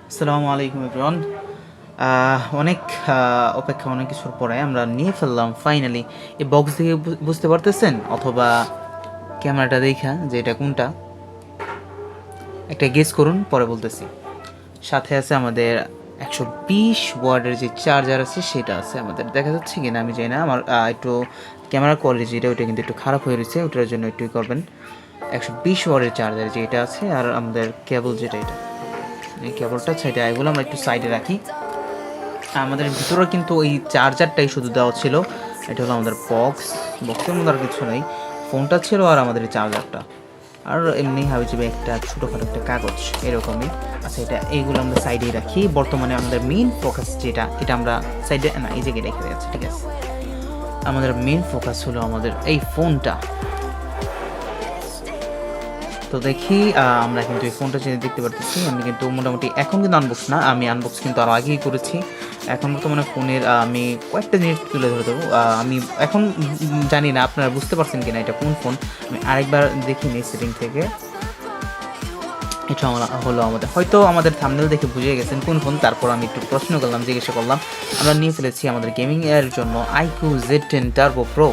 আসসালামু আলাইকুম এভরিওয়ান। অনেক অপেক্ষা অনেক কিছুর পরে আমরা নিয়ে ফেললাম ফাইনালি। এই বক্স দেখে বুঝতে পারতেছেন অথবা ক্যামেরাটা দেখা যে এটা কোনটা, একটা গেস করুন, পরে বলতেছি। সাথে আছে আমাদের 120 ওয়াটের যে চার্জার আছে সেটা আছে আমাদের, দেখা যাচ্ছে কিনা আমি জানি না। আমার একটু ক্যামেরা কোয়ালিটি যেটা ওইটা কিন্তু একটু খারাপ হয়ে রয়েছে, ওটার জন্য একটু করবেন। 120 ওয়াটের চার্জার যেটা আছে, আর আমাদের কেবল যেটা, এটা এই কেবলটা সাইডে, এগুলো আমরা একটু সাইডে রাখি। আমাদের ভিতরে কিন্তু এই চার্জারটাই শুধু দেওয়া ছিল। এটা হলো আমাদের বক্সের মধ্যে আর কিছু নেই, ফোনটা ছিল আর আমাদের এই চার্জারটা, আর এমনি হাবিজাবি একটা ছোটোখাটো একটা কাগজ এরকমই। আচ্ছা, এইগুলো আমরা সাইডেই রাখি। বর্তমানে আমাদের মেইন ফোকাস যেটা, এটা আমরা সাইডে না, এই জায়গায় রেখে যাচ্ছি, ঠিক আছে। আমাদের মেইন ফোকাস হলো আমাদের এই ফোনটা। তো দেখি, আমরা কিন্তু এই ফোনটা চেয়ে দেখতে পারতেছি। আমি কিন্তু মোটামুটি এখন কিন্তু আনবক্স না, আমি আনবক্স কিন্তু আরও আগেই করেছি। এখন বর্তমানে ফোনের আমি কয়েকটা জিনিস তুলে ধরে দেবো। আমি এখন জানি না আপনারা বুঝতে পারছেন কিনা এটা কোন ফোন। আমি আরেকবার দেখিনি সেটিং থেকে। এটা হলো আমাদের, হয়তো আমাদের থাম্বনেল দেখে বুঝে গেছেন কোন ফোন। তারপর আমি একটু প্রশ্ন করলাম, জিজ্ঞাসা করলাম। আমরা নিয়ে ফেলেছি আমাদের গেমিং এর জন্য IQ Z10 Turbo Pro।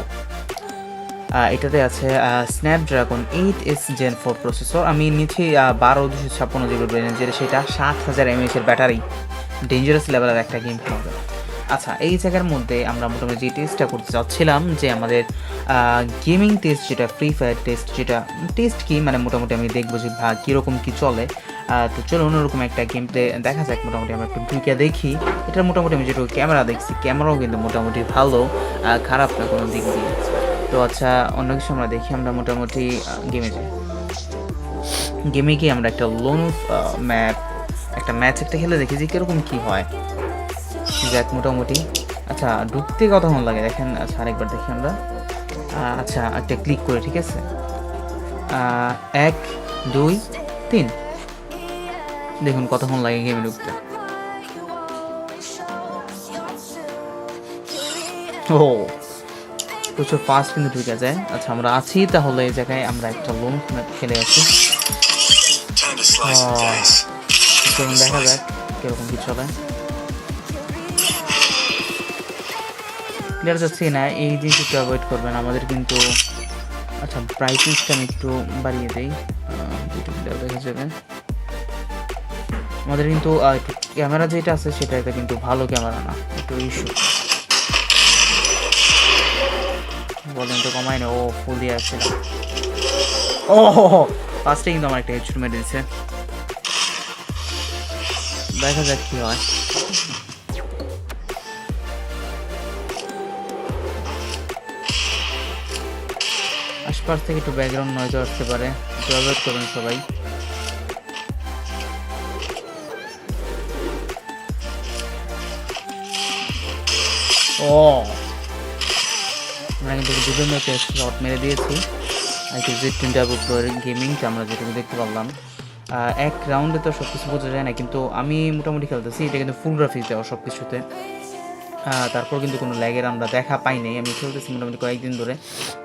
এটাতে আছে স্ন্যাপড্রাগন 8S Gen 4 প্রসেসর। আমি নিচ্ছি 12/256 GB রেঞ্জের, সেটা 7000 mAh এর ব্যাটারি। ডেঞ্জারাস লেভেলের একটা গেম খেলবে। আচ্ছা, এই জায়গার মধ্যে আমরা মোটামুটি যে টেস্টটা করতে চাচ্ছিলাম, যে আমাদের গেমিং টেস্ট যেটা, ফ্রি ফায়ার টেস্ট যেটা, টেস্ট কি মানে মোটামুটি আমি দেখবো যে কীরকম কী চলে। তো চলো অন্যরকম একটা গেম প্লে দেখা যাক। মোটামুটি আমরা একটু ঢুকে দেখি। এটা মোটামুটি আমি যেটুকু ক্যামেরা দেখছি, ক্যামেরাও কিন্তু মোটামুটি ভালো, খারাপ না কোনো দিক দিয়ে। তো আচ্ছা, অন্য কিছু আমরা দেখি। আমরা মোটামুটি গেমে যাই। গেমে গিয়ে আমরা একটা লোন ম্যাপ, একটা ম্যাচ একটা খেলে দেখি যে কীরকম কী হয়। যাক মোটামুটি। আচ্ছা, ঢুকতে কতক্ষণ লাগে দেখেন। আচ্ছা, আরেকবার দেখি আমরা। আচ্ছা, একটা ক্লিক করে, ঠিক আছে। 1 2 3, দেখুন কতক্ষণ লাগে গেমে ঢুকতে। ও, প্রচুর ফাস্ট কিন্তু ঢুকে যায়। আচ্ছা, আমরা আছি তাহলে এই জায়গায়। আমরা একটা লোন খেলে আছি। চলুন দেখা যাক কিরকম কি চলে। ক্লিয়ার যাচ্ছে না, এই জিনিস একটু অ্যাভয়েড করবেন আমাদের কিন্তু। আচ্ছা, ব্রাইটনেসটা আমি একটু বাড়িয়ে দিই, যেটা ক্লিয়ার দেখা যাবে। আমাদের কিন্তু ক্যামেরা যেটা আছে সেটা এটা কিন্তু ভালো ক্যামেরা না, একটু ইস্যু। বলেন তো কমাই না, ও ফুল দিয়ে আসছে না। ও ফার্স্টে কিন্তু আমার একটা হেডশট মেরে দিয়েছে। দেখা যাক কি হয়। আশপাশ থেকে একটু ব্যাকগ্রাউন্ড নয়েজ আসতে পারে, একটু অ্যাভয়েড করবেন সবাই। ও, আমরা কিন্তু দুজন শট মেরে দিয়েছি। IQ Z10 Turbo Pro গেমিংটা আমরা যেটুকু দেখতে পারলাম। এক রাউন্ডে তো সব কিছু বোঝা যায় না, কিন্তু আমি মোটামুটি খেলতেছি। এটা কিন্তু ফুল গ্রাফিক্স দেওয়া সব কিছুতে। তারপর কিন্তু কোনো ল্যাগের আমরা দেখা পাইনি। আমি খেলতেছি মোটামুটি কয়েকদিন ধরে,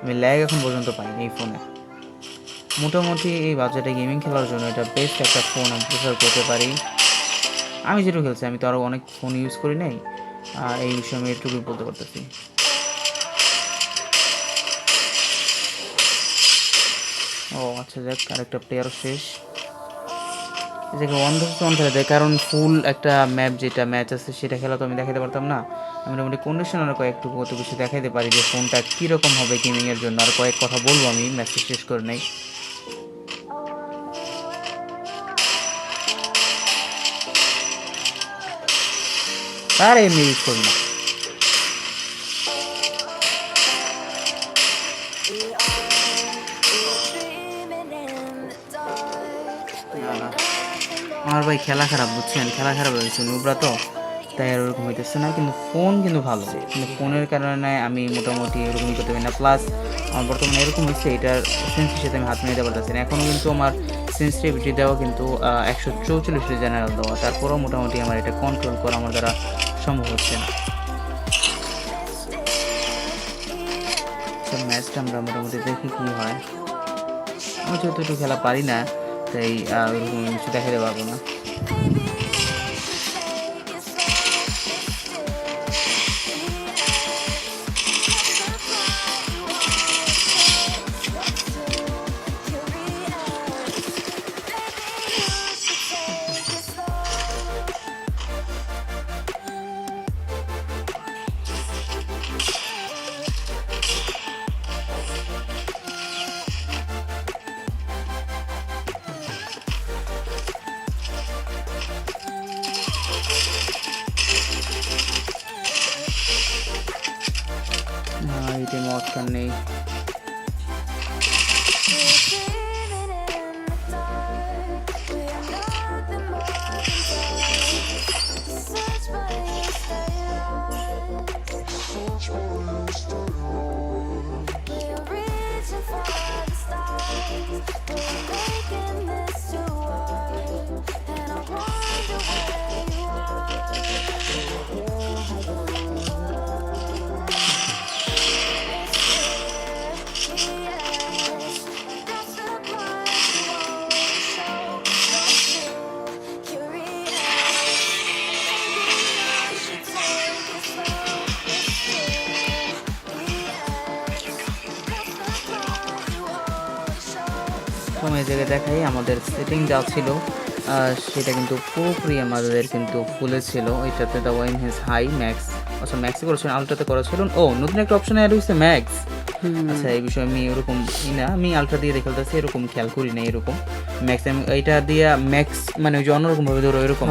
আমি ল্যাগ এখন পর্যন্ত পাইনি এই ফোনে। মোটামুটি এই বাজেটে গেমিং খেলার জন্য এটা বেস্ট একটা ফোন আমি প্রেফার করতে পারি। আমি যেটুকু খেলছি, আমি তো আরও অনেক ফোন ইউজ করি নাই, এই বিষয়ে আমি এটুকুই বলতে পারতেছি। ও আচ্ছা, যাক, আরেকটা প্লেয়ারও শেষ। এই জায়গায় 1 vs 1 খেলা যায়, কারণ ফুল একটা ম্যাপ যেটা ম্যাচ আছে সেটা খেলা তো আমি দেখাতে পারতাম না। আমি মোটামুটি কন্ডিশনার কয়েকটু কত কিছু দেখাতে পারি যে ফোনটা কীরকম হবে গেমিংয়ের জন্য। আর কয়েক কথা বলবো আমি, ম্যাচটা শেষ করে নেই। আর এমনি ইউজ করি না। আমার ভাই খেলা খারাপ, বুঝছেন, খেলা খারাপ হয়েছে, নুবরা তো, তাই আর ওরকম হইতেছে না। কিন্তু ফোন কিন্তু ভালো, কিন্তু ফোনের কারণে আমি মোটামুটি এরকমই করতে পারি না। প্লাস আমার বর্তমানে এরকম হচ্ছে, এটার সেন্সির সাথে আমি হাত মিলাতে পারতেছি না। এখনও কিন্তু আমার সেন্সিটিভিটি দেওয়া কিন্তু 144 জেনারেল দেওয়া, তারপরেও মোটামুটি আমার এটা কন্ট্রোল করা আমার দ্বারা সম্ভব হচ্ছে না। ম্যাচটা আমরা মোটামুটি দেখি কী হয়। আমি যেহেতু একটু খেলা পারি না, তাই ওইরকম কিছু দেখাতে পারবো না। এই টাইমে অস্কার নেই। সময় জায়গায় দেখাই আমাদের সেটিং যা ছিল সেটা কিন্তু পুরোপুরি আমাদের কিন্তু ফুলে ছিল। এটাতে the wine has high max, আচ্ছা ম্যাক্সে করেছিলেন, আলট্রাতে করা ছিল। ও নতুন একটা অপশন অ্যাড হয়েছে ম্যাক্স। আচ্ছা এই বিষয়ে আমি এরকম না, আমি আলট্রা দিয়ে দেখতে এরকম খেয়াল করি না। এরকম ম্যাক্স আমি এইটা দিয়ে ম্যাক্স মানে ওই যে অন্যরকমভাবে ধরো এরকম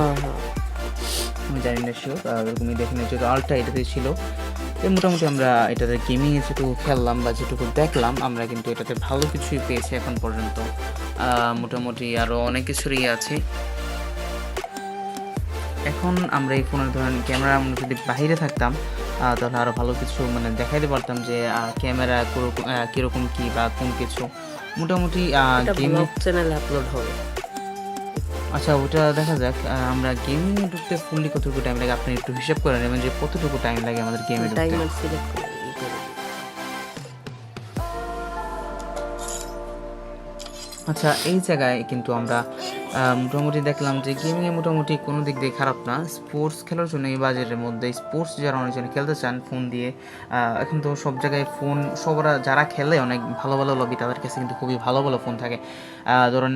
আমি জানি না শিওর, এরকমই দেখে নিয়েছি। আলট্রা এটাতে ছিল। তো মোটামুটি আমরা এটাতে গেমিং যেটুকু খেললাম বা যেটুকু দেখলাম আমরা কিন্তু এটাতে ভালো কিছুই পেয়েছি এখন পর্যন্ত। মোটামুটি আরও অনেক কিছুরই আছে। এখন আমরা এই ফোনের ধরেন ক্যামেরা আমরা যদি বাইরে থাকতাম তাহলে আরও ভালো কিছু মানে দেখাইতে পারতাম যে ক্যামেরা কীরকম কী বা কোন কিছু মোটামুটি গেমিং চ্যানেলে আপলোড হবে। আচ্ছা ওটা দেখা যাক। আমরা গেমিংয়ে ঢুকতে ফুললি কতটুকু টাইম লাগে আপনি একটু হিসাব করে নেবেন যে কতটুকু টাইম লাগে আমাদের গেমে ঢুকতে। টাইমার সিলেক্ট করে আচ্ছা এই জায়গায় কিন্তু আমরা মোটামুটি দেখলাম যে গেমিংয়ে মোটামুটি কোনো দিক দিয়ে খারাপ না। স্পোর্টস খেলার জন্য এই বাজেটের মধ্যে স্পোর্টস যারা অনেকজন খেলতে চান ফোন দিয়ে, এখন তো সব জায়গায় ফোন সবরা যারা খেলে অনেক ভালো ভালো লবি তাদের কাছে কিন্তু খুবই ভালো ভালো ফোন থাকে। ধরুন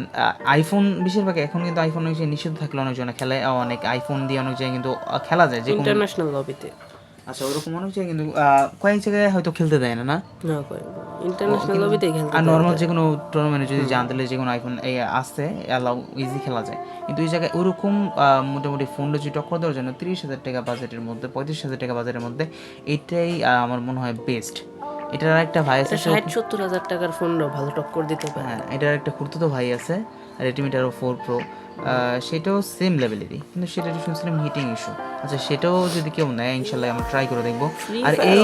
আইফোন বেশিরভাগ এখন কিন্তু আইফোন অনেক নিষিদ্ধ থাকলে অনেকজনে খেলে, অনেক আইফোন দিয়ে অনেক জায়গায় কিন্তু খেলা যায় যে ইন্টারন্যাশনাল লবিতে। আচ্ছা ওরকম অনেক জায়গায় কিন্তু কয়েক জায়গায় হয়তো খেলতে দেয় না, না ইন্টারন্যাশনাল লবিতে খেলতে আর নর্মাল যে কোনো টুর্নামেন্টে যদি জানতে হলে যে কোনো আইফোন এই আসতে অ্যালাউ ইজি খেলা যায়। কিন্তু এই জায়গায় ওরকম মোটামুটি ফোনটা যদি টক্কর দেওয়ার জন্য 30,000 টাকা বাজেটের মধ্যে 35,000 টাকা বাজেটের মধ্যে এটাই আমার মনে হয় বেস্ট। এটার একটা ভাই আছে 60-70 হাজার টাকার ফোনও ভালো টক্কর দিতে পারে। হ্যাঁ এটার একটা খুঁড়তো ভাই আছে রেডমি টারো 4 প্রো, সেটাও সেম লেভেলেরই কিন্তু সেটা শুনছিলাম হিটিং ইস্যু। আচ্ছা সেটাও যদি কেউ নেয় ইনশাল্লাহ আমরা ট্রাই করে দেখবো। আর এই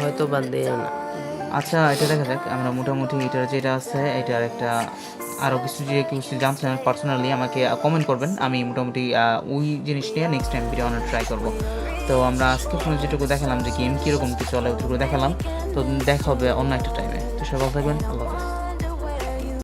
হয়তো বাদ দেয় না। আচ্ছা এটা দেখা যাক আমরা মোটামুটি এটার যেটা আছে এটার একটা আরও কিছু যে কিছু জানতে চান পার্সোনালি আমাকে কমেন্ট করবেন, আমি মোটামুটি ওই জিনিস নিয়ে নেক্সট টাইম ভিডিও বানানোর ট্রাই করবো। তো আমরা আজকে ফোনে যেটুকু দেখালাম যে গেম কীরকম কি চলে ওটুকু দেখালাম। তো দেখা হবে অন্য একটা টাইমে। তো সবাই ভালো থাকবেন, আল্লাহ হাফেজ।